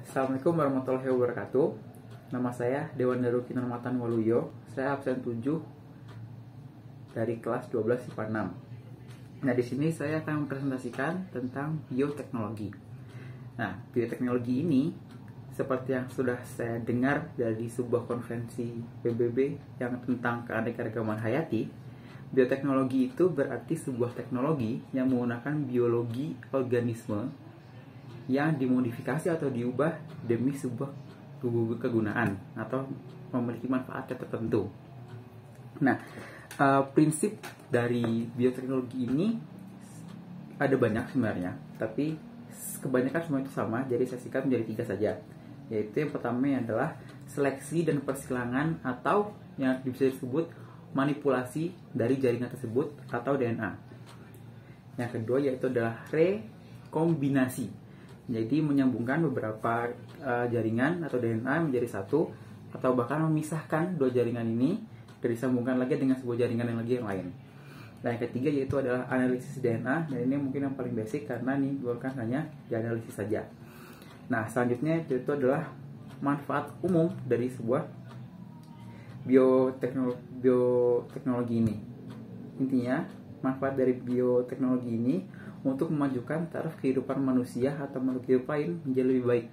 Assalamualaikum warahmatullahi wabarakatuh. Nama saya Dewan Daru Kinarmatan Waluyo. Saya absen 7 dari kelas 12 IPA 6. Nah, di sini saya akan mempresentasikan tentang bioteknologi. Nah, bioteknologi ini seperti yang sudah saya dengar dari sebuah konferensi PBB yang tentang keanekaragaman hayati, bioteknologi itu berarti sebuah teknologi yang menggunakan biologi organisme yang dimodifikasi atau diubah demi sebuah kegunaan atau memiliki manfaat tertentu. Nah, prinsip dari bioteknologi ini ada banyak sebenarnya, tapi kebanyakan semua itu sama, jadi saya singkat menjadi 3 saja. Yaitu yang pertama adalah seleksi dan persilangan atau yang bisa disebut manipulasi dari jaringan tersebut atau DNA. Yang kedua yaitu adalah rekombinasi. Jadi menyambungkan beberapa jaringan atau DNA menjadi satu, atau bahkan memisahkan 2 jaringan ini dan disambungkan lagi dengan sebuah jaringan yang lain. Dan yang ketiga yaitu adalah analisis DNA, dan ini mungkin yang paling basic karena ini bukan hanya dianalisis saja. Nah, selanjutnya itu adalah manfaat umum dari sebuah bioteknologi ini. Intinya, manfaat dari bioteknologi ini untuk memajukan taraf kehidupan manusia atau makhluk hidup lain menjadi lebih baik.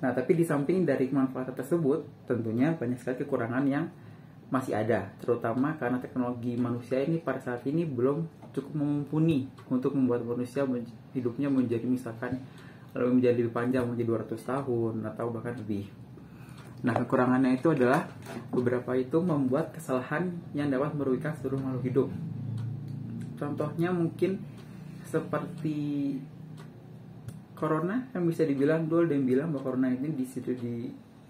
Nah, tapi di samping dari manfaat tersebut, tentunya banyak sekali kekurangan yang masih ada, terutama karena teknologi manusia ini pada saat ini belum cukup mumpuni untuk membuat manusia hidupnya menjadi misalkan menjadi lebih panjang, menjadi 200 tahun atau bahkan lebih. Nah, kekurangannya itu adalah beberapa itu membuat kesalahan yang dapat merugikan seluruh makhluk hidup. Contohnya mungkin seperti corona, yang bisa dibilang dulu ada yang bilang bahwa corona ini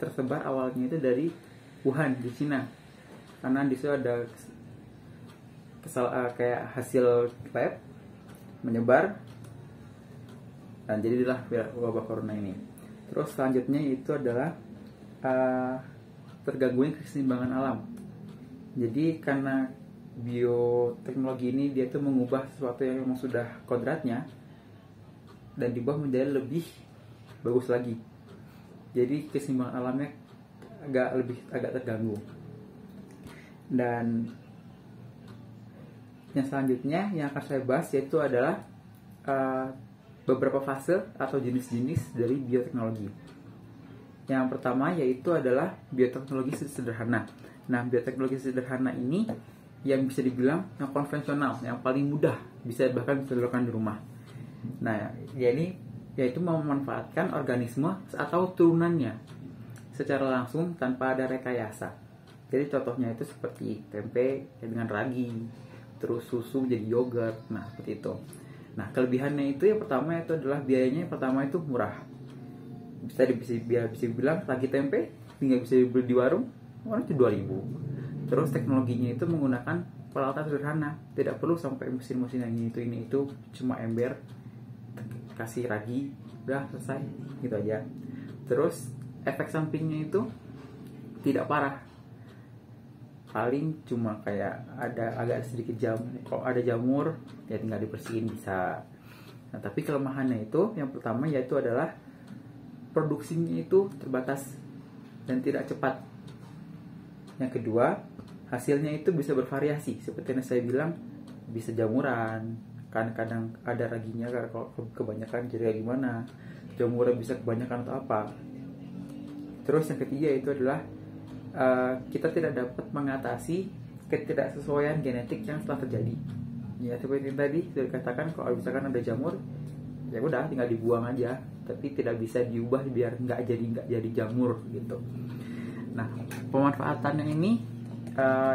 tersebar awalnya itu dari Wuhan di Cina, karena di situ ada kayak hasil lab menyebar dan jadilah wabah corona ini. Terus selanjutnya itu adalah terganggunya keseimbangan alam. Jadi karena bioteknologi ini dia tuh mengubah sesuatu yang memang sudah kodratnya dan diubah menjadi lebih bagus lagi. Jadi keseimbangan alamnya agak terganggu. Dan yang selanjutnya yang akan saya bahas yaitu adalah beberapa fase atau jenis-jenis dari bioteknologi. Yang pertama yaitu adalah bioteknologi sederhana. Nah, bioteknologi sederhana ini yang bisa dibilang yang konvensional, yang paling mudah, bahkan bisa dilakukan di rumah. Nah, yaitu memanfaatkan organisme atau turunannya secara langsung tanpa ada rekayasa. Jadi contohnya itu seperti tempe dengan ragi, terus susu jadi yogurt, nah seperti itu. Nah, kelebihannya itu yang pertama itu adalah biayanya yang pertama itu murah. Bisa dibilang ragi tempe tinggal bisa dibeli di warung, itu 2.000. Terus teknologinya itu menggunakan peralatan sederhana, tidak perlu sampai mesin-mesin yang ini itu, cuma ember, kasih ragi, udah selesai, gitu aja. Terus efek sampingnya itu tidak parah, paling cuma kayak ada agak sedikit kalau ada jamur ya tinggal dibersihin bisa. Nah, tapi kelemahannya itu yang pertama yaitu adalah produksinya itu terbatas dan tidak cepat. Yang kedua, hasilnya itu bisa bervariasi, seperti yang saya bilang, bisa jamuran, kadang ada raginya kalau kebanyakan jadi gimana, jamuran bisa kebanyakan atau apa. Terus yang ketiga itu adalah kita tidak dapat mengatasi ketidaksesuaian genetik yang telah terjadi. Ya, seperti yang tadi sudah dikatakan, kalau misalkan ada jamur, ya udah tinggal dibuang aja, tapi tidak bisa diubah biar nggak jadi jamur gitu. Nah, pemanfaatannya ini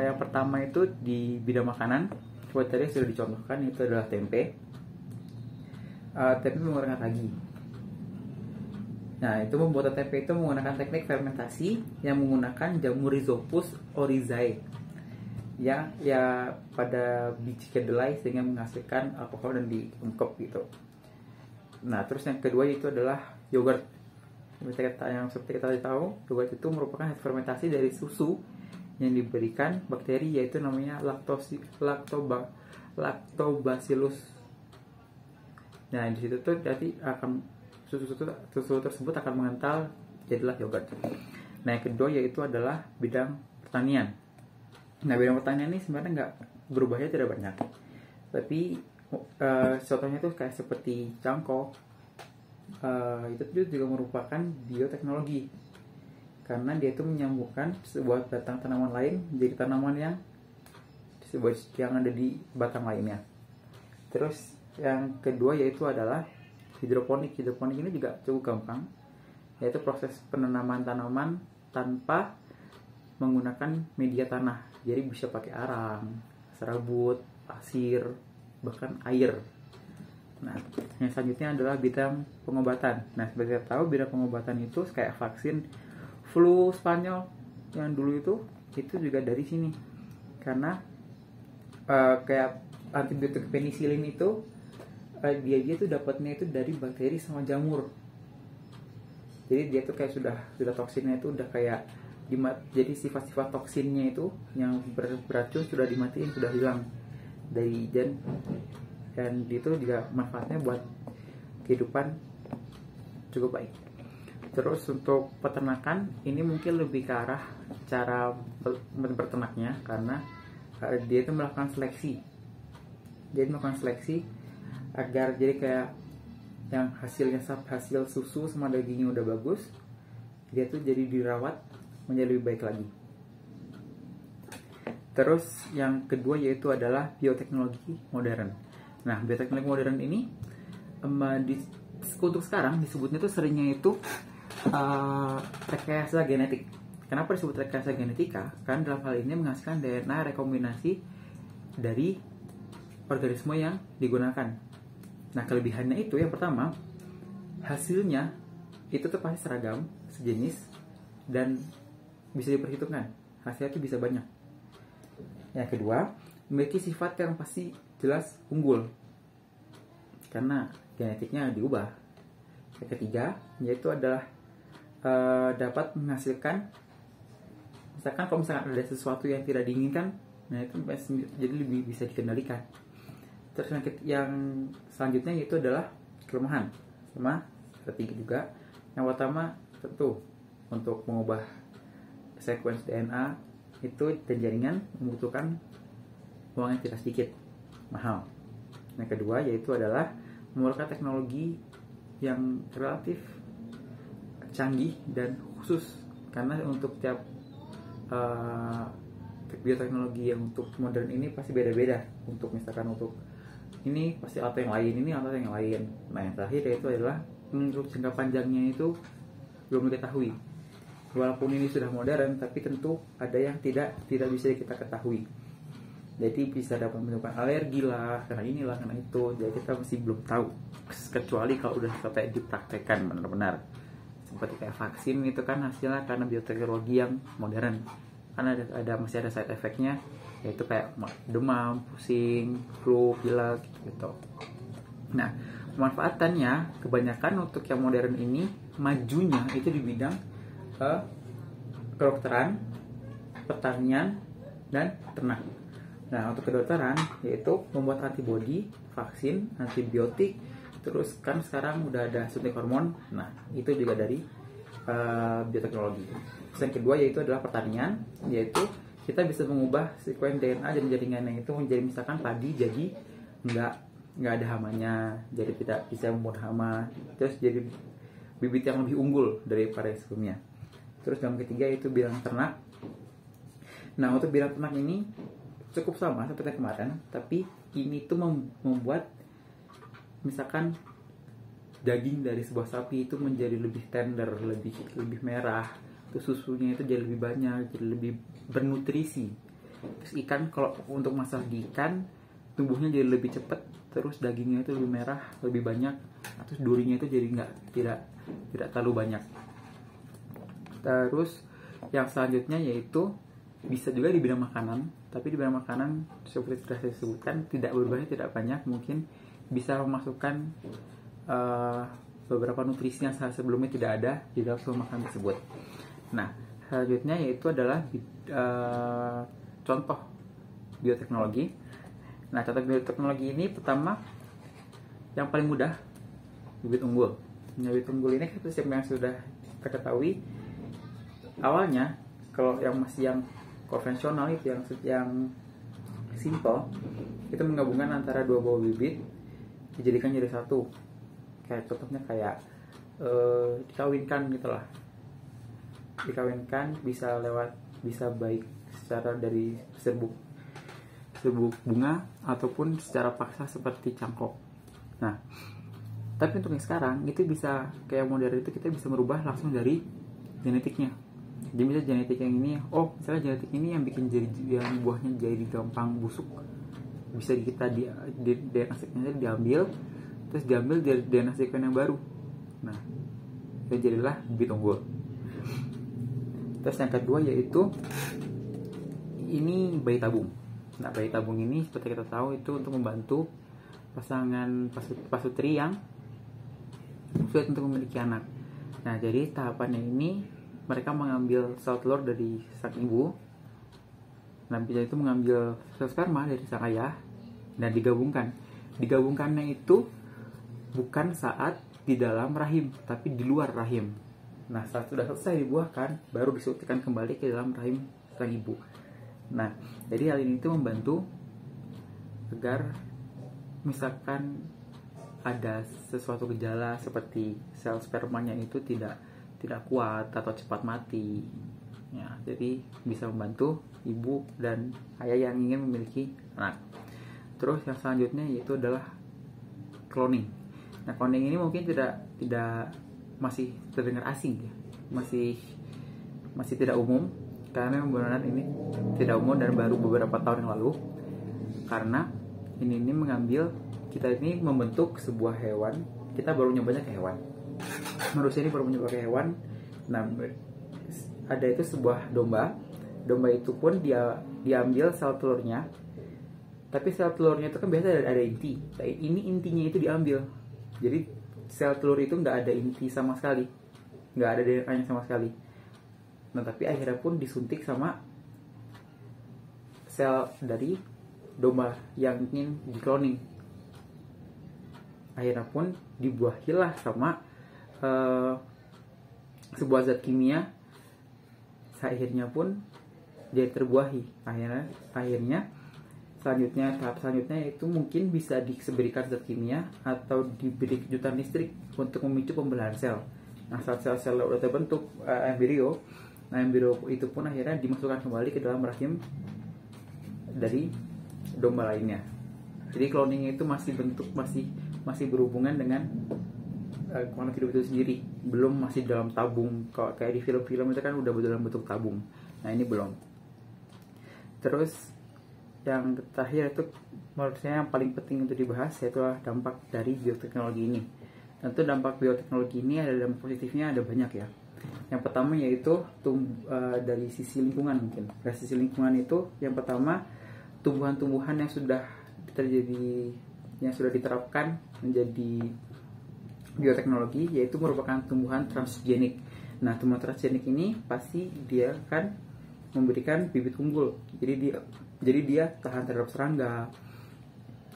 yang pertama itu di bidang makanan, seperti tadi sudah dicontohkan, itu adalah tempe. Tempe menggunakan ragi. Nah, itu membuat tempe itu menggunakan teknik fermentasi yang menggunakan jamur Rhizopus oryzae ya pada biji kedelai sehingga menghasilkan alkohol dan diungkep gitu. Nah, terus yang kedua itu adalah yogurt. Seperti kita tahu, yogurt itu merupakan hasil fermentasi dari susu yang diberikan bakteri yaitu namanya lactobacillus. Nah, di situ tuh jadi akan susu tersebut akan mengental jadilah yogurt. Nah, yang kedua yaitu adalah bidang pertanian. Nah, bidang pertanian ini sebenarnya nggak berubahnya tidak banyak, tapi contohnya tuh kayak seperti cangkok, itu juga merupakan bioteknologi karena dia itu menyambungkan sebuah batang tanaman lain jadi tanaman yang ada di batang lainnya. Terus yang kedua yaitu adalah hidroponik. Hidroponik ini juga cukup gampang, yaitu proses penanaman tanaman tanpa menggunakan media tanah. Jadi bisa pakai arang, serabut, pasir, bahkan air. Nah, yang selanjutnya adalah bidang pengobatan. Nah, seperti kita tahu bidang pengobatan itu kayak vaksin flu Spanyol yang dulu itu juga dari sini. Karena kayak antibiotik penisilin itu dia tuh dapatnya itu dari bakteri sama jamur. Jadi dia tuh kayak sudah toksinnya itu udah kayak jadi sifat-sifat toksinnya itu yang beracun sudah dimatiin, sudah hilang dari dan itu juga manfaatnya buat kehidupan cukup baik. Terus untuk peternakan ini mungkin lebih ke arah cara berternaknya karena dia itu melakukan seleksi. Jadi melakukan seleksi agar jadi kayak yang hasil susu sama dagingnya udah bagus, dia tuh jadi dirawat menjadi lebih baik lagi. Terus yang kedua yaitu adalah bioteknologi modern. Nah, bioteknologi modern ini untuk sekarang disebutnya tuh seringnya itu rekayasa genetik. Kenapa disebut rekayasa genetika? Karena dalam hal ini menghasilkan DNA rekombinasi dari organisme yang digunakan. Nah, kelebihannya itu yang pertama, hasilnya itu tuh pasti seragam, sejenis, dan bisa diperhitungkan. Hasilnya itu bisa banyak. Yang kedua, memiliki sifat yang pasti jelas unggul karena genetiknya diubah. Yang ketiga, yaitu adalah dapat menghasilkan, misalkan kalau misalkan ada sesuatu yang tidak diinginkan, nah itu jadi lebih bisa dikendalikan. Terus yang selanjutnya yaitu adalah kelemahan, sama seperti juga. Yang pertama tentu untuk mengubah sequence DNA itu dan jaringan membutuhkan uang yang tidak sedikit, mahal. Yang kedua yaitu adalah memerlukan teknologi yang relatif canggih dan khusus karena untuk tiap bioteknologi yang untuk modern ini pasti beda-beda. Untuk misalkan untuk ini pasti atau yang lain, ini atau yang lain. Nah, yang terakhir yaitu adalah untuk jangka panjangnya itu belum diketahui. Walaupun ini sudah modern, tapi tentu ada yang tidak bisa kita ketahui. Jadi bisa dapat menyebabkan alergi lah, karena inilah, karena itu. Jadi kita masih belum tahu, kecuali kalau udah sampai dipraktekkan benar-benar. Seperti kayak vaksin itu kan hasilnya karena bioteknologi yang modern. Karena masih ada side effect-nya, yaitu kayak demam, pusing, flu, pilek gitu. Nah, pemanfaatannya kebanyakan untuk yang modern ini majunya itu di bidang kedokteran, pertanian, dan ternak. Nah, untuk kedokteran yaitu membuat antibodi, vaksin, antibiotik, terus kan sekarang udah ada suntik hormon. Nah, itu juga dari bioteknologi. Terus yang kedua yaitu adalah pertanian, yaitu kita bisa mengubah sekuen DNA dan jaringannya itu menjadi misalkan padi jadi nggak ada hamanya, jadi tidak bisa membuat hama, terus jadi bibit yang lebih unggul daripada sebelumnya. Terus yang ketiga itu bidang ternak. Nah, untuk bidang ternak ini cukup sama seperti kemarin, tapi ini tuh membuat misalkan daging dari sebuah sapi itu menjadi lebih tender, lebih merah, terus susunya itu jadi lebih banyak, jadi lebih bernutrisi. Terus ikan, kalau untuk masalah di ikan tumbuhnya jadi lebih cepat, terus dagingnya itu lebih merah, lebih banyak, terus durinya itu jadi tidak terlalu banyak. Terus yang selanjutnya yaitu bisa juga di bidang makanan, tapi di bidang makanan seperti sudah saya sebutkan tidak berubahnya tidak banyak, mungkin bisa memasukkan beberapa nutrisi yang sebelumnya tidak ada di dalam sebuah makanan tersebut. Nah, selanjutnya yaitu adalah contoh bioteknologi. Nah, contoh bioteknologi ini pertama yang paling mudah, bibit unggul. bibit unggul ini kan seperti yang sudah kita ketahui, awalnya kalau yang konvensional itu yang simple itu menggabungkan antara dua buah bibit dijadikan jadi satu. Kayak contohnya kayak dikawinkan gitulah. Dikawinkan bisa baik secara dari serbuk bunga ataupun secara paksa seperti cangkok. Nah, tapi untuk yang sekarang itu bisa kayak modern itu kita bisa merubah langsung dari genetiknya. Jadi misalnya genetik yang ini, misalnya genetik ini yang bikin yang buahnya jadi gampang busuk, bisa kita di DNA sequence diambil, terus diambil dari DNA sequence yang baru. Nah, itu jadilah bibit unggul. Terus yang kedua yaitu ini bayi tabung. Nah, bayi tabung ini seperti kita tahu itu untuk membantu pasangan pasutri yang sulit untuk memiliki anak. Nah, jadi tahapannya ini mereka mengambil sel telur dari sang ibu. Nah, bisa itu mengambil sel sperma dari sang ayah dan digabungkan. Digabungkannya itu bukan saat di dalam rahim, tapi di luar rahim. Nah, saat sudah selesai dibuahkan, baru disuntikkan kembali ke dalam rahim sang ibu. Nah, jadi hal ini itu membantu agar misalkan ada sesuatu gejala seperti sel spermanya itu tidak kuat atau cepat mati. Ya, jadi bisa membantu ibu dan ayah yang ingin memiliki anak. Terus yang selanjutnya yaitu adalah cloning. Nah, cloning ini mungkin tidak masih terdengar asing ya. Masih tidak umum. Karena penggunaan ini tidak umum dan baru beberapa tahun yang lalu. Karena ini mengambil, kita ini membentuk sebuah hewan. Kita baru nyobanya ke hewan. Manusia ini baru mencoba ke hewan. Nah, ada itu sebuah domba. Domba itu pun dia diambil sel telurnya. Tapi sel telurnya itu kan biasa ada inti. Nah, ini intinya itu diambil. Jadi sel telur itu nggak ada inti sama sekali. Nggak ada DNA-nya sama sekali. Nah, tapi akhirnya pun disuntik sama sel dari domba yang ingin dikloning. Akhirnya pun dibuahilah sama sebuah zat kimia. Akhirnya pun dia terbuahi. Akhirnya tahap selanjutnya itu mungkin bisa diberikan zat kimia atau diberi kejutan listrik untuk memicu pembelahan sel. Nah, saat sel-sel udah terbentuk embrio. Nah, embrio itu pun akhirnya dimasukkan kembali ke dalam rahim dari domba lainnya. Jadi cloning itu masih berhubungan dengan makhluk hidup itu sendiri, belum masih dalam tabung. Kalau kayak di film-film itu kan udah dalam bentuk tabung. Nah, ini belum. Terus yang terakhir itu menurut saya yang paling penting untuk dibahas yaitu dampak dari bioteknologi ini. Tentu dampak bioteknologi ini ada dampak positifnya, ada banyak ya. Yang pertama yaitu dari sisi lingkungan mungkin. Dari sisi lingkungan itu yang pertama tumbuhan-tumbuhan yang sudah diterapkan menjadi bioteknologi yaitu merupakan tumbuhan transgenik. Nah, tumbuhan transgenik ini pasti dia akan memberikan bibit unggul. Jadi dia tahan terhadap serangga.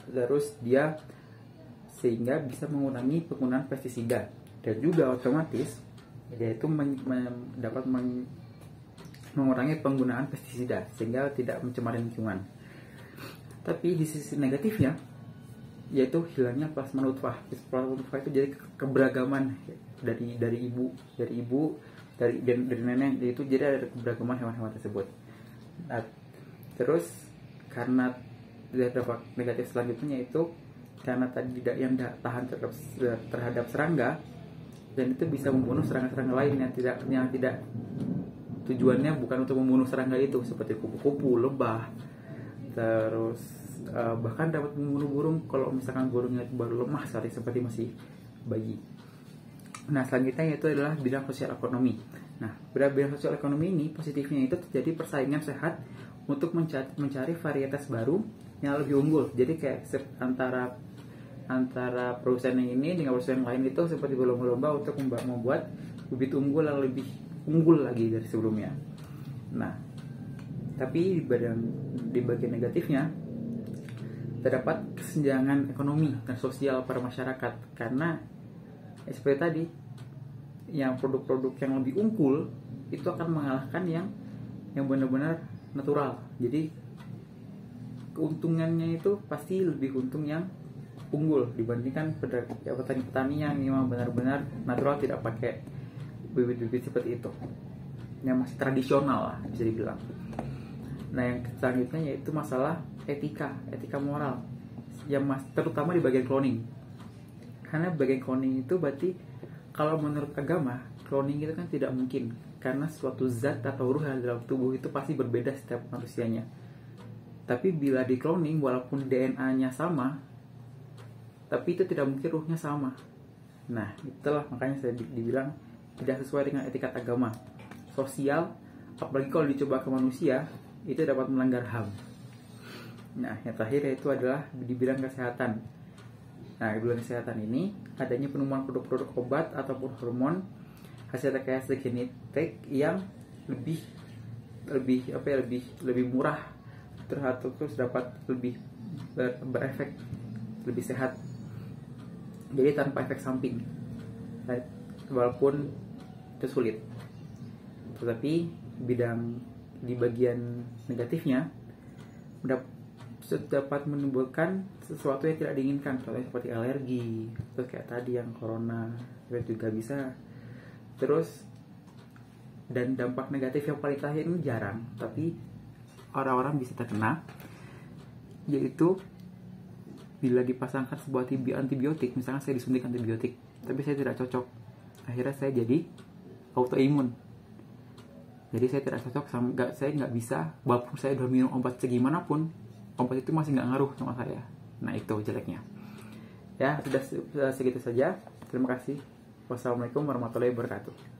Terus dia sehingga bisa mengurangi penggunaan pestisida dan juga otomatis yaitu dapat mengurangi penggunaan pestisida sehingga tidak mencemari lingkungan. Tapi di sisi negatifnya yaitu hilangnya plasma nutfah. Plasma nutfah itu jadi keberagaman dari ibu dari nenek, itu jadi ada keberagaman hewan-hewan tersebut. Nah, terus karena dampak negatif selanjutnya itu karena tadi yang tahan terhadap serangga, dan itu bisa membunuh serangga-serangga lain yang tidak tujuannya bukan untuk membunuh serangga itu, seperti kupu-kupu, lebah, terus bahkan dapat membunuh burung kalau misalkan burungnya baru lemah seperti masih bayi. Nah, selanjutnya yaitu adalah bidang sosial ekonomi. Nah, pada bidang sosial ekonomi ini positifnya itu terjadi persaingan sehat untuk mencari varietas baru yang lebih unggul. Jadi kayak antara perusahaan yang ini dengan perusahaan yang lain itu seperti berlomba-lomba untuk membuat bibit unggul yang lebih unggul lagi dari sebelumnya. Nah, tapi di bagian negatifnya terdapat kesenjangan ekonomi dan sosial para masyarakat karena Ya, seperti tadi, yang produk-produk yang lebih unggul itu akan mengalahkan yang benar-benar natural. Jadi keuntungannya itu pasti lebih untung yang unggul dibandingkan petani-petani yang memang benar-benar natural, tidak pakai bibit-bibit seperti itu, yang masih tradisional lah bisa dibilang. Nah, yang selanjutnya yaitu masalah etika moral, yang terutama di bagian cloning. Karena bagian cloning itu berarti, kalau menurut agama, cloning itu kan tidak mungkin, karena suatu zat atau ruh yang dalam tubuh itu pasti berbeda setiap manusianya. Tapi bila di cloning, walaupun DNA-nya sama, tapi itu tidak mungkin ruhnya sama. Nah, itulah makanya saya dibilang tidak sesuai dengan etika agama, sosial, apalagi kalau dicoba ke manusia, itu dapat melanggar HAM. Nah, yang terakhir yaitu adalah di bidang kesehatan. Nah, di bidang kesehatan ini adanya penemuan produk-produk obat ataupun hormon hasil rekayasa genetik yang lebih murah, terus dapat lebih berefek, lebih sehat. Jadi tanpa efek samping, walaupun itu sulit. Tetapi di bagian negatifnya dapat menimbulkan sesuatu yang tidak diinginkan, contohnya seperti alergi, terus kayak tadi yang corona itu juga bisa. Terus, dan dampak negatif yang paling terakhir ini jarang, tapi orang-orang bisa terkena, yaitu bila dipasangkan sebuah antibiotik. Misalnya saya disuntik antibiotik, tapi saya tidak cocok, akhirnya saya jadi autoimun. Jadi saya tidak cocok, saya nggak bisa, walaupun saya udah minum obat segimanapun, obat itu masih nggak ngaruh sama saya. Nah, itu jeleknya. Ya, sudah segitu saja. Terima kasih. Wassalamualaikum warahmatullahi wabarakatuh.